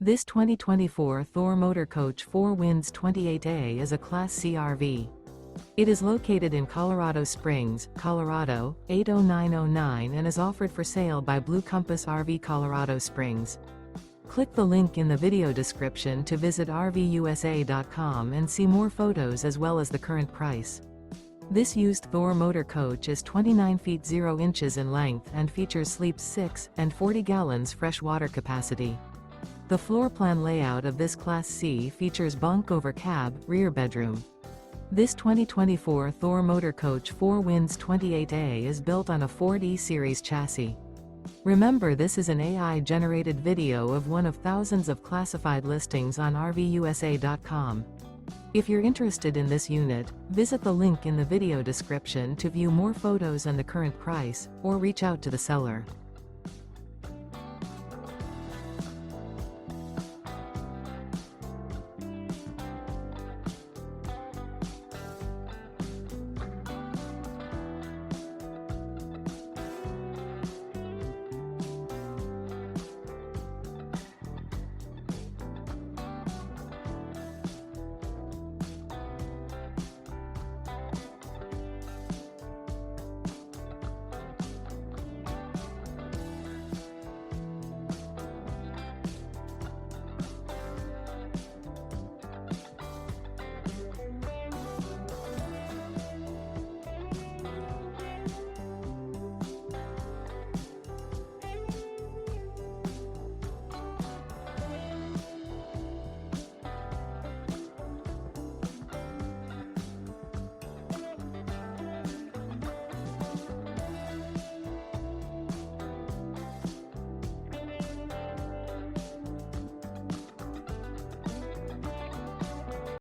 This 2024 Thor Motor Coach 4 Winds 28A is a Class C RV. It is located in Colorado Springs, Colorado, 80909 and is offered for sale by Blue Compass RV Colorado Springs. Click the link in the video description to visit RVUSA.com and see more photos as well as the current price. This used Thor motor coach is 29 feet 0 inches in length and features sleeps 6 and 40 gallons fresh water capacity. The floor plan layout of this Class C features bunk over cab, rear bedroom. This 2024 Thor Motor Coach 4 Winds 28A is built on a Ford E-Series chassis. Remember, this is an AI-generated video of one of thousands of classified listings on RVUSA.com. If you're interested in this unit, visit the link in the video description to view more photos and the current price, or reach out to the seller.